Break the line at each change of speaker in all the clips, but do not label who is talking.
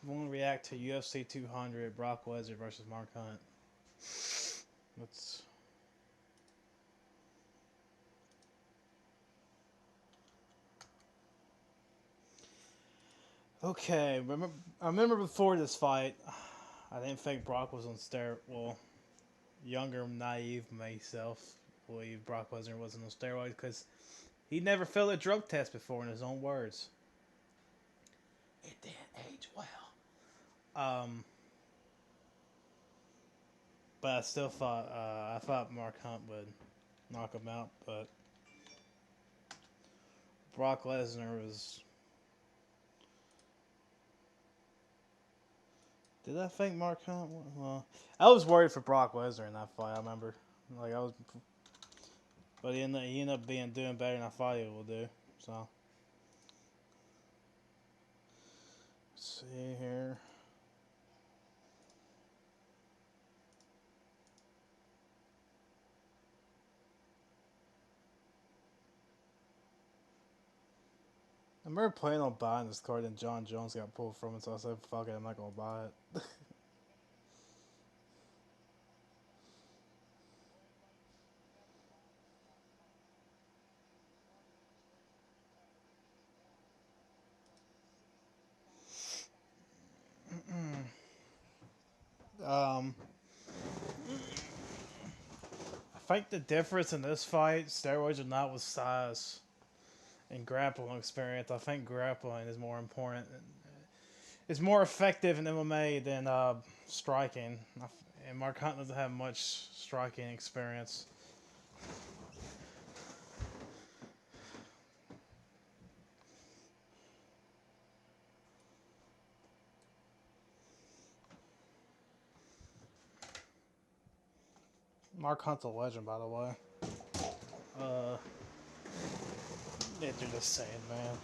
We'll react to UFC 200, Brock Lesnar versus Mark Hunt. Let's. Okay, I remember before this fight, I didn't think Brock was on steroids. Well, younger, naive myself believe Brock Lesnar wasn't on steroids because he never failed a drug test before, in his own words. It didn't age well. Um, but I still thought I thought Mark Hunt would knock him out, but Brock Lesnar was. Did I think Mark Hunt? Well, I was worried for Brock Lesnar in that fight. I remember, like I was, but he ended up doing better than I thought he would do. So, let's see here. I remember planning on buying this card, and John Jones got pulled from it, so I said, "Fuck it, I'm not gonna buy it." um, I think the difference in this fight, steroids are not with size and grappling experience. I think grappling is more important. It's more effective in MMA than striking. And Mark Hunt doesn't have much striking experience. Mark Hunt's a legend, by the way. Uh, they're just saying, man.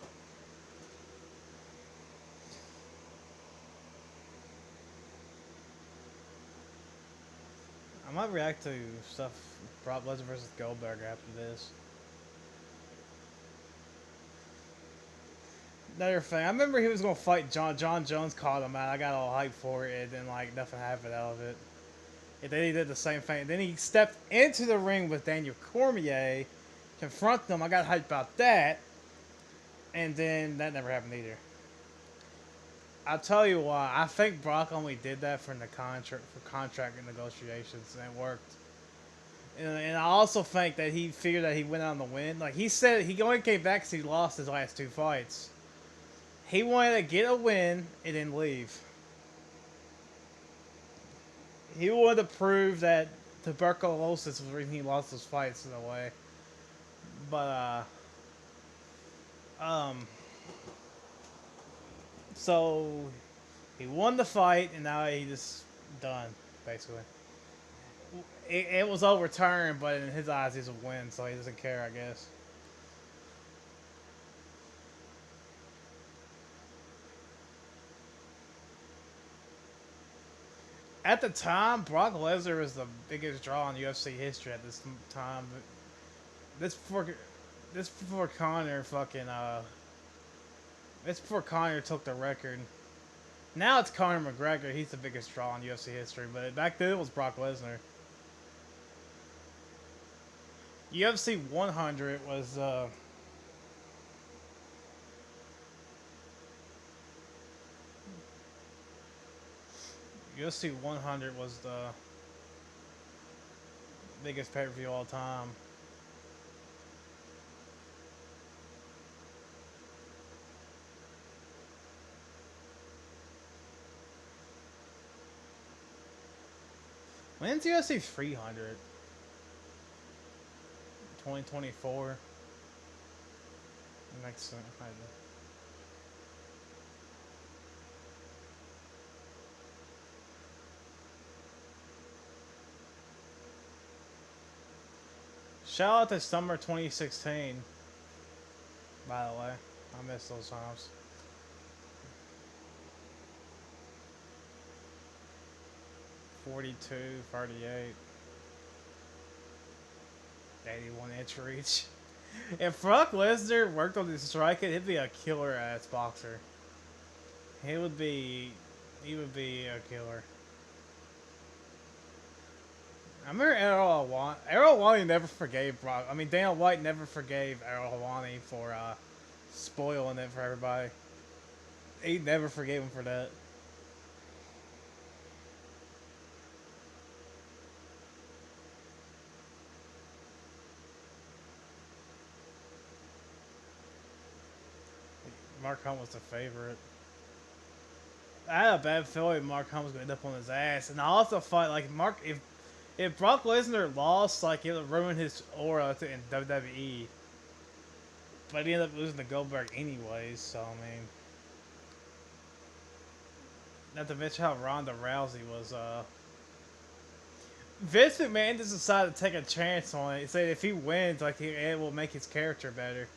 I might react to stuff Brock Lesnar versus Goldberg after this. Another thing, I remember he was gonna fight John. John Jones called him out. I got all hyped for it, and then like nothing happened out of it. And then he did the same thing. Then he stepped into the ring with Daniel Cormier, confronted him. I got hyped about that, and then that never happened either. I'll tell you why. I think Brock only did that for the contract negotiations, and it worked. And I also think that he figured that he went on the win. Like he said, he only came back because he lost his last two fights. He wanted to get a win and then leave. He wanted to prove that tuberculosis was the reason he lost those fights in a way. But so he won the fight and now he just done basically. It was overturned, but in his eyes, he's a win, so he doesn't care, I guess. At the time, Brock Lesnar was the biggest draw in UFC history at this time. This before, this before Connor fucking this before Connor took the record. Now it's Conor McGregor. He's the biggest draw in UFC history, but back then it was Brock Lesnar. UFC 100 was UFC 100 was the biggest pay-per-view all time. When's UFC 300? 2024. Next. Shout out to Summer 2016. By the way, I miss those times. 42, 38, 81-inch reach. If Brock Lesnar worked on this striking, he'd be a killer ass boxer. He would be He would be a killer. I remember Errol Hawani. Errol Hawani never forgave Brock. I mean, Dana White never forgave Errol Hawani for spoiling it for everybody. He never forgave him for that. Mark Hunt was the favorite. I had a bad feeling Mark Hunt was going to end up on his ass. And I also thought, like, if Brock Lesnar lost, like, it would ruin his aura in WWE. But he ended up losing to Goldberg anyways, so, I mean. Not to mention how Ronda Rousey was, Vince McMahon just decided to take a chance on it. He said if he wins, like, it will make his character better.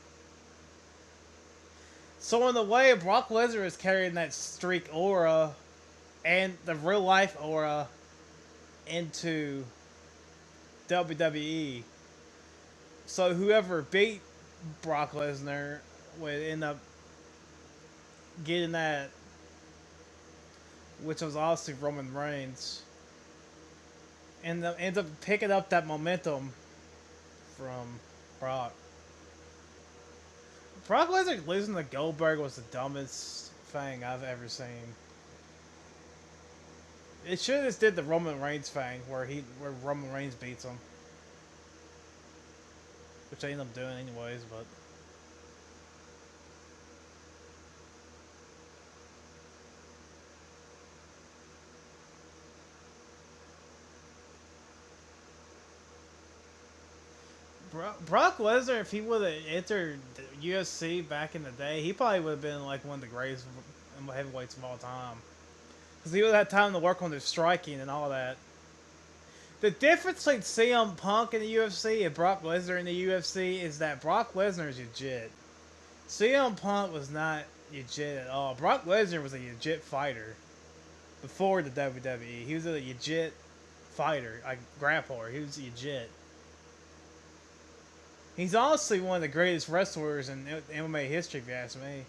So in the way, Brock Lesnar is carrying that streak aura and the real life aura into WWE. So whoever beat Brock Lesnar would end up getting that, which was obviously Roman Reigns, and ends up picking up that momentum from Brock. Brock Lesnar losing to Goldberg was the dumbest thing I've ever seen. It should have just did the Roman Reigns thing where Roman Reigns beats him, which they end up doing anyways. But Brock Lesnar, if he would have entered the UFC back in the day, he probably would have been like one of the greatest heavyweights of all time. Because he would have had time to work on his striking and all that. The difference between CM Punk in the UFC and Brock Lesnar in the UFC is that Brock Lesnar is legit. CM Punk was not legit at all. Brock Lesnar was a legit fighter before the WWE. He was a legit fighter, like grappler. He was legit. He's honestly one of the greatest wrestlers in MMA history, if you ask me.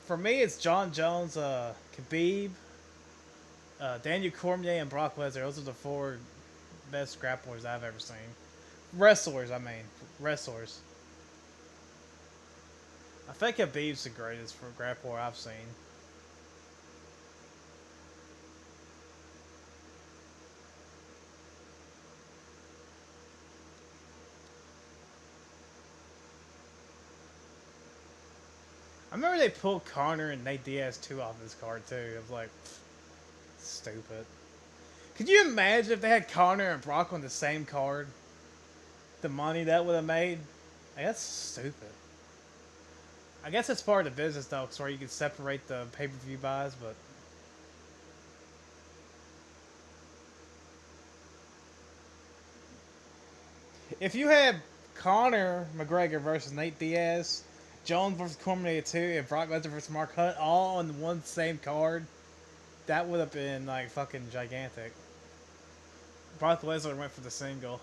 For me, it's John Jones, Khabib, Daniel Cormier, and Brock Lesnar. Those are the four best grapplers I've ever seen. Wrestlers, I mean. Wrestlers. I think Khabib's the greatest for grappler I've seen. I remember they pulled Connor and Nate Diaz 2 off this card too. I was like, stupid. Could you imagine if they had Connor and Brock on the same card? The money that would have made? Like, that's stupid. I guess it's part of the business though, because where you can separate the pay-per-view buys, but if you had Conor McGregor versus Nate Diaz, Jones versus Cormier 2, and Brock Lesnar versus Mark Hunt all on one same card, that would have been like fucking gigantic. Brock Lesnar went for the single.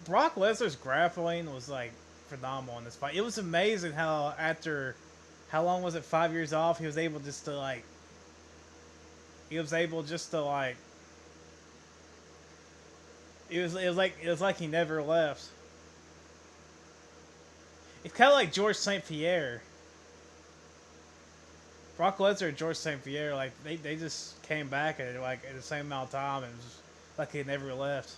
Brock Lesnar's grappling was like phenomenal in this fight. It was amazing how after how long was it, 5 years off, he was able just to like it was like he never left. It's kind of like George St. Pierre. Brock Lesnar and George St. Pierre, like they just came back at the same amount of time, and it was like he never left.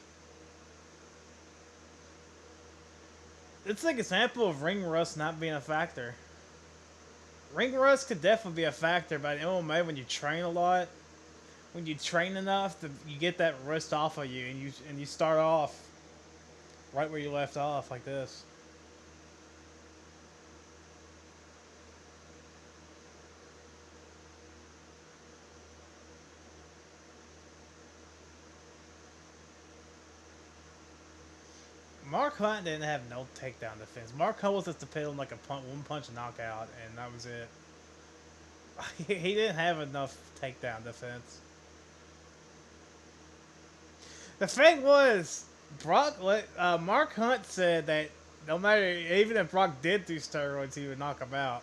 It's like an example of ring rust not being a factor. Ring rust could definitely be a factor, but in MMA, when you train a lot, when you train enough, you get that rust off of you, and you start off right where you left off, like this. Mark Hunt didn't have no takedown defense. Mark Hunt was just depending on like a one punch knockout, and that was it. He didn't have enough takedown defense. The thing was, Mark Hunt said that no matter, even if Brock did do steroids, he would knock him out.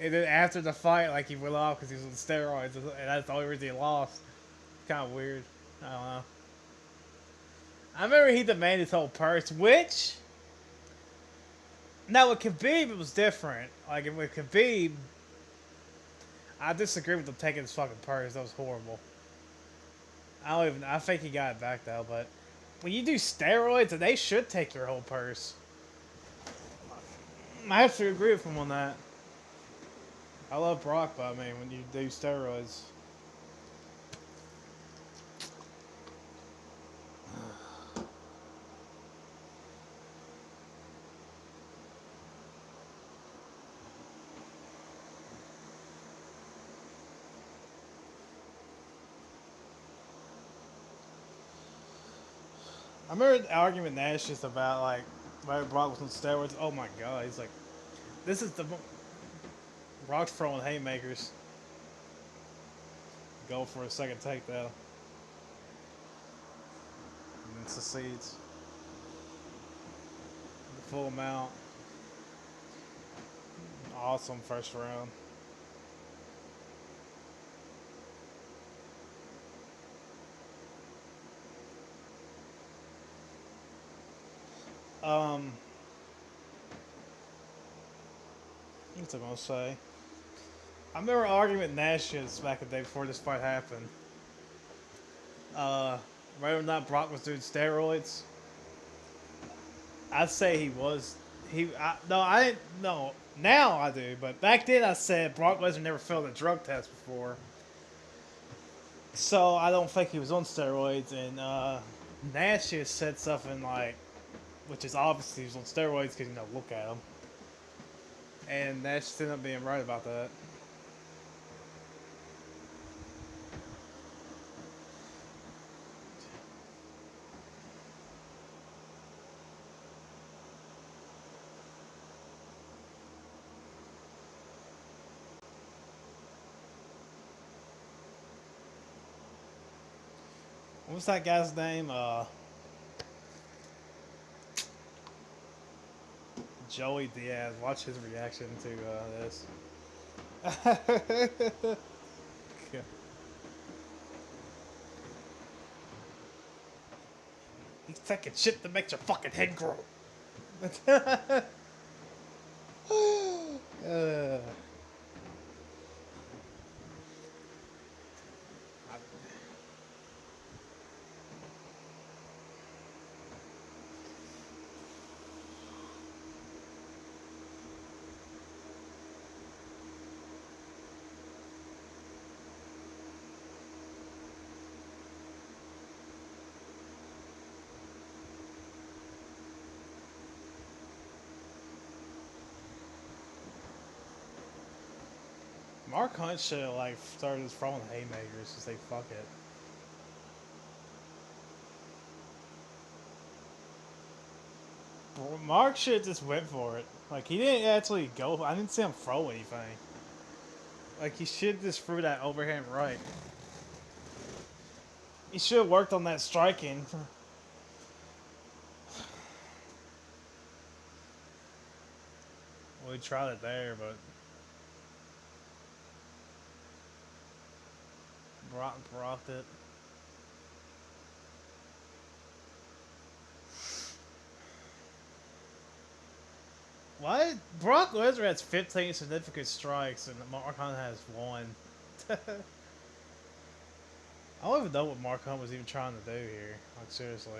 And then after the fight, like he went off because he was on steroids, and that's the only reason he lost. Kind of weird. I don't know. I remember he demanded his whole purse, which now with Khabib it was different. Like with Khabib, I disagree with him taking his fucking purse. That was horrible. I don't even. I think he got it back though, but when you do steroids, they should take your whole purse. I have to agree with him on that. I love Brock, but I mean, when you do steroids, I remember the argument Nash just about like whether Brock was on steroids. Oh my god, he's like, this is the Brock's throwing haymakers. Go for a second takedown. And then succeeds. The full amount. Awesome first round. What's I gonna say? I remember arguing with Nash back the day before this fight happened. Whether or not Brock was doing steroids. I'd say he was. No, I didn't. No, now I do. But back then I said Brock Lesnar never failed a drug test before. So I don't think he was on steroids. And Nash just said something like, which is obviously he was on steroids because, look at him. And Nash ended up being right about that. What's that guy's name? Joey Diaz. Watch his reaction to this. He's taking shit that makes your fucking head grow. uh, Mark Hunt should have started throwing haymakers to say fuck it. Mark should have just went for it. Like he didn't actually go. I didn't see him throw anything. Like he should just threw that overhand right. He should have worked on that striking. Well, he tried it there, but Brock blocked it. Why? Brock Lesnar has 15 significant strikes and Mark Hunt has 1. I don't even know what Mark Hunt was even trying to do here. Like, seriously.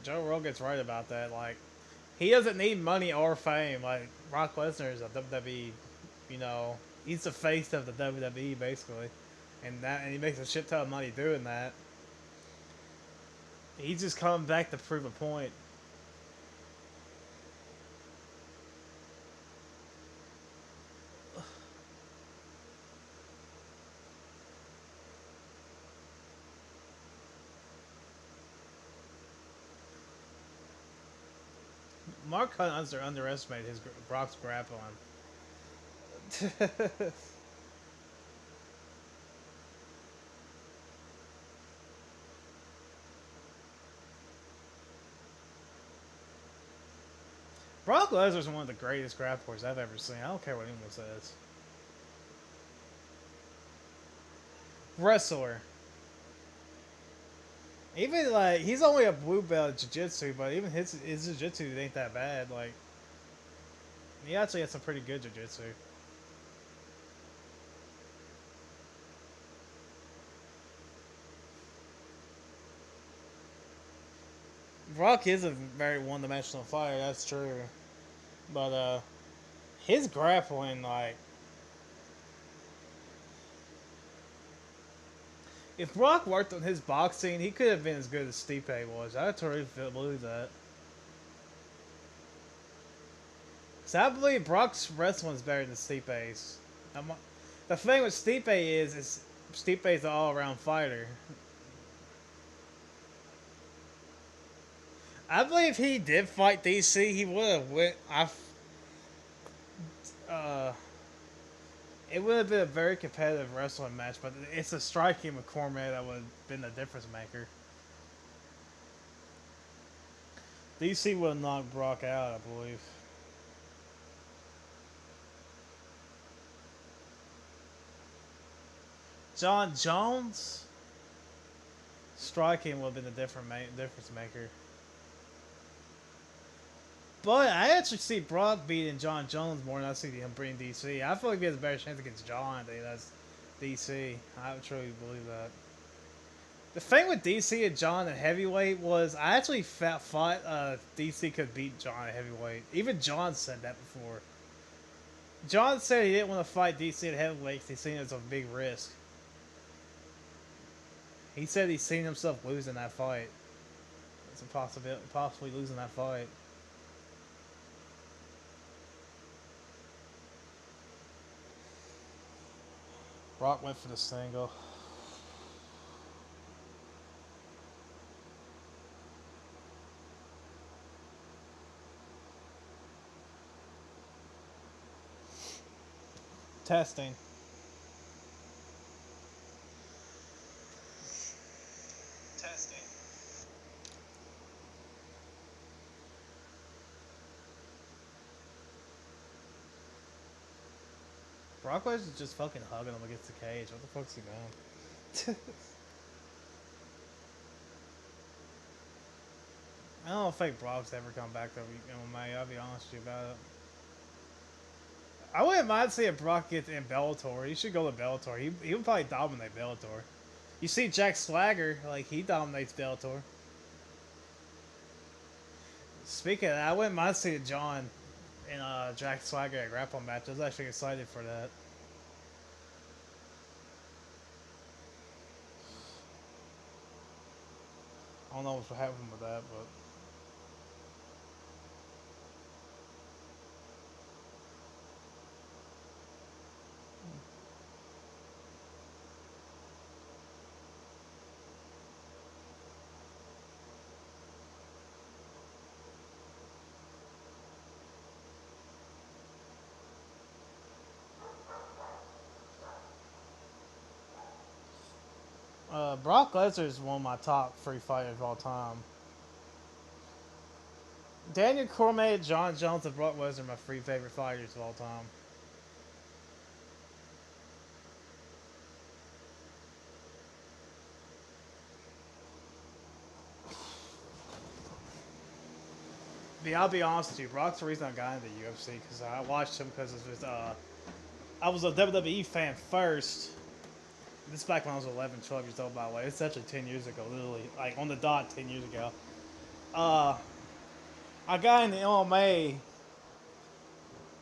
Joe Rogan's right about that. Like, he doesn't need money or fame. Like, Brock Lesnar is a WWE, he's the face of the WWE, basically. And he makes a shit ton of money doing that. He's just coming back to prove a point. Mark Hunt underestimated his Brock's grappling. Brock Lesnar's one of the greatest grapplers I've ever seen. I don't care what anyone says. Wrestler. Even like he's only a blue belt at jiu-jitsu, but even his jiu-jitsu ain't that bad. Like he actually has some pretty good jiu-jitsu. Brock is a very one-dimensional fighter, that's true. But his grappling, like, if Brock worked on his boxing, he could have been as good as Stipe was. I totally believe that. So I believe Brock's wrestling is better than Stipe's. The thing with Stipe is Stipe's an all-around fighter. I believe if he did fight DC, he would have went. It would have been a very competitive wrestling match, but it's a striking with Cormier that would have been the difference maker. DC would have knocked Brock out, I believe. John Jones? Striking would have been the difference maker. But I actually see Brock beating John Jones more than I see him beating DC. I feel like he has a better chance against John than he does DC. I would truly believe that. The thing with DC and John at heavyweight was I actually thought DC could beat John at heavyweight. Even John said that before. John said he didn't want to fight DC at heavyweight because he seen it as a big risk. He said he's seen himself losing that fight. It's a possibility, possibly losing that fight. Brock went for the single. Testing. Testing. Brock Lesnar is just fucking hugging him against the cage. What the fuck's he doing? I don't think Brock's ever come back to MMA. I'll be honest with you about it. I wouldn't mind seeing Brock get in Bellator. He should go to Bellator. He would probably dominate Bellator. You see Jack Swagger, like, he dominates Bellator. Speaking of that, I wouldn't mind seeing John and Jack Swagger at grappling match. I was actually excited for that. I don't know what's happening with that, but... Brock Lesnar is one of my top 3 fighters of all time. Daniel Cormier, John Jones, and Brock Lesnar are my 3 favorite fighters of all time. But I'll be honest with you, Brock's the reason I got into UFC because I watched him because it was I was a WWE fan first. This is back when I was 11, 12 years old, by the way. It's actually 10 years ago, literally, like on the dot 10 years ago. I got into MMA,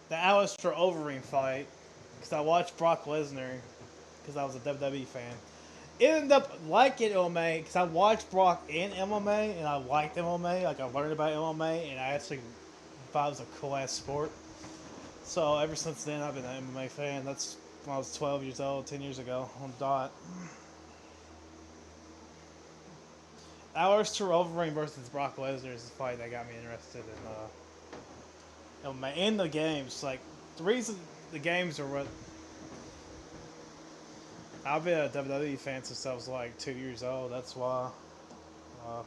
the Alistair Overeem fight, because I watched Brock Lesnar because I was a WWE fan. It ended up liking MMA because I watched Brock in MMA and I liked MMA. Like I learned about MMA and I actually thought it was a cool ass sport. So ever since then I've been an MMA fan. That's when I was 12 years old, 10 years ago on the dot. Alistair Overeem versus Brock Lesnar is the fight that got me interested in In the games, like the reason the games are what I've been a WWE fan since I was like 2 years old. That's why. Uh,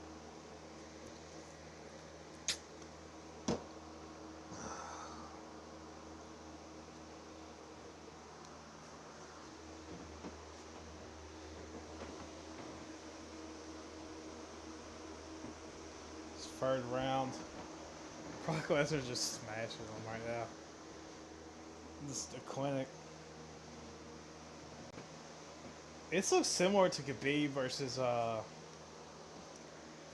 it's third round. Brock Lesnar just smashing him right now. Just a clinic. It looks similar to Khabib versus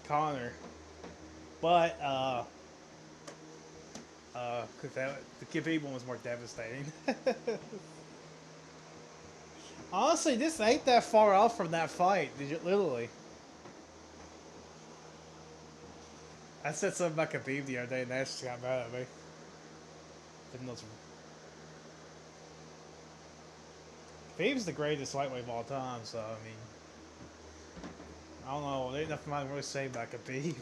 Connor, but cause the Khabib one was more devastating. Honestly, this ain't that far off from that fight. Literally, I said something about Khabib the other day, and Nash just got mad at me. Khabib's the greatest lightweight of all time, so I mean, I don't know. There ain't nothing I can really say about Khabib.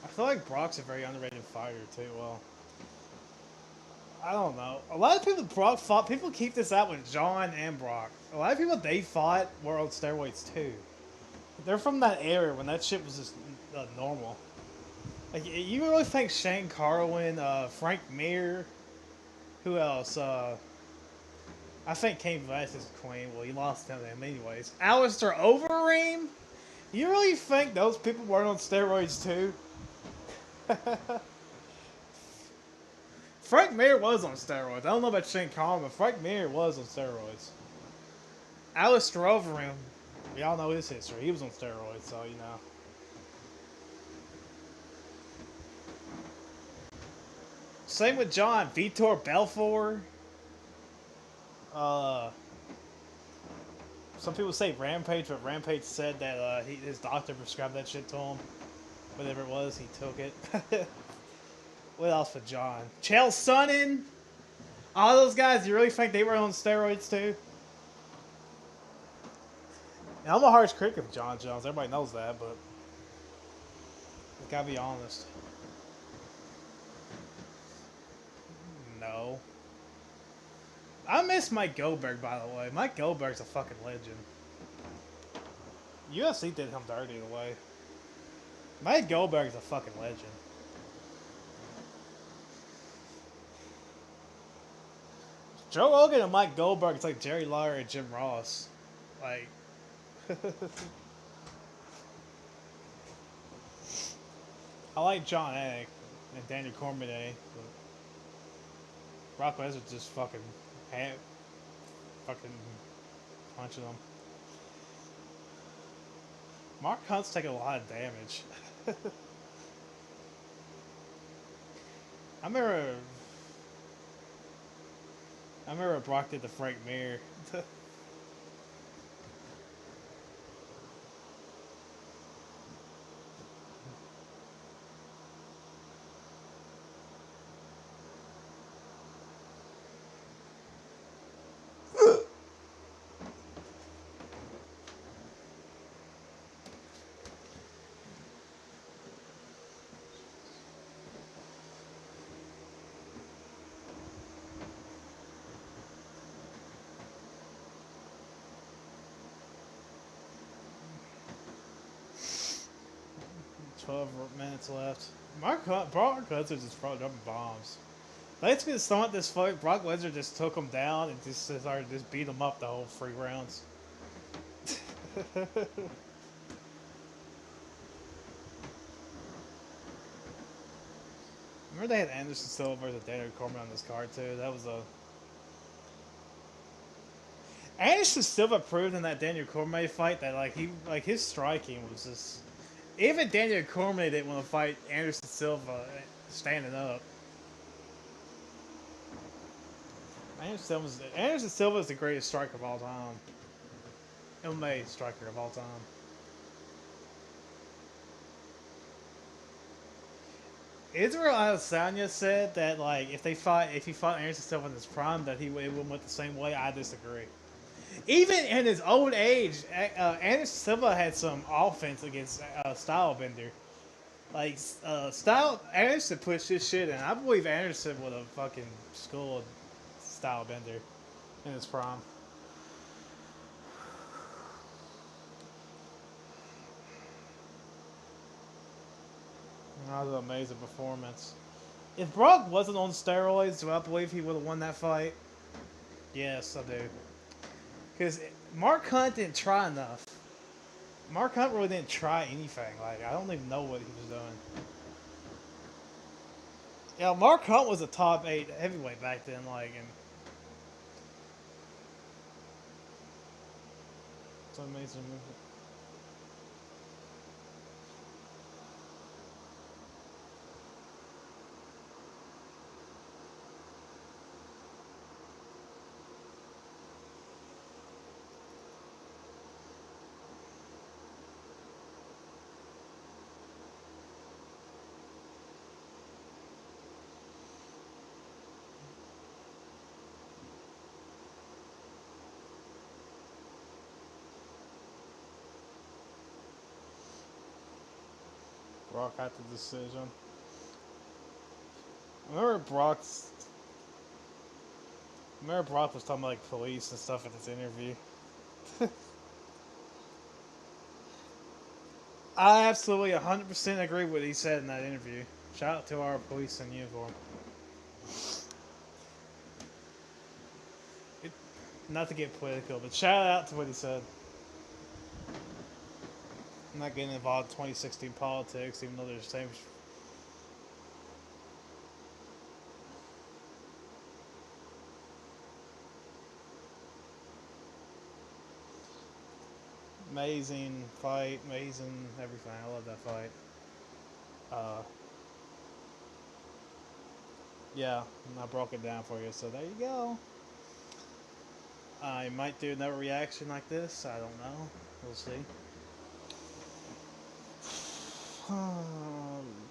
I feel like Brock's a very underrated fighter too. Well, I don't know. A lot of people Brock fought. People keep this out with John and Brock. A lot of people they fought were on steroids too. They're from that era when that shit was just normal. Like you really think Shane Carwin, Frank Mir, who else? I think Cain Velasquez is Queen. Well, he lost to him anyways. Alistair Overeem. You really think those people weren't on steroids too? Frank Mir was on steroids. I don't know about Shane Carwin, but Frank Mir was on steroids. Alistair Overeem, we all know his history. He was on steroids, so you know. Same with John. Vitor Belfort. Some people say Rampage, but Rampage said that his doctor prescribed that shit to him. Whatever it was, he took it. What else for John? Chael Sonnen. All those guys, you really think they were on steroids too? And I'm a harsh critic of John Jones. Everybody knows that, but I gotta be honest. No. I miss Mike Goldberg, by the way. Mike Goldberg's a fucking legend. UFC did him dirty in a way. Mike Goldberg's a fucking legend. Joe Rogan and Mike Goldberg, it's like Jerry Lawler and Jim Ross. Like, I like John Anik and Daniel Cormier, but Brock Lesnar just fucking punching them. Mark Hunt's taking a lot of damage. I remember Brock did the Frank Mir. 12 minutes left. Brock Lesnar just dropping bombs. Basically, to start this fight, Brock Lesnar just took him down and just started just beat him up the whole 3 rounds. Remember they had Anderson Silva versus Daniel Cormier on this card too. That was a Anderson Silva proved in that Daniel Cormier fight that his striking was just. Even Daniel Cormier didn't want to fight Anderson Silva standing up. Anderson Silva is the greatest striker of all time. MMA striker of all time. Israel Adesanya said that if he fought Anderson Silva in his prime, that it wouldn't went the same way. I disagree. Even in his old age, Anderson Silva had some offense against Stylebender. Like, Anderson pushed his shit in. I believe Anderson would have fucking schooled Stylebender in his prime. That was an amazing performance. If Brock wasn't on steroids, do I believe he would have won that fight? Yes, I do. Because Mark Hunt didn't try enough. Mark Hunt really didn't try anything. Like, I don't even know what he was doing. Yeah, Mark Hunt was a top 8 heavyweight back then. Like, and it's an amazing movie. Brock had the decision. Remember Brock's. Remember Brock was talking about like police and stuff in this interview. I absolutely 100% agree with what he said in that interview. Shout out to our police in uniform. It, not to get political, but shout out to what he said. I'm not getting involved in 2016 politics, even though there's the same. Amazing fight, amazing everything. I love that fight. Uh, yeah, I broke it down for you, so there you go. I might do another reaction like this. I don't know. We'll see.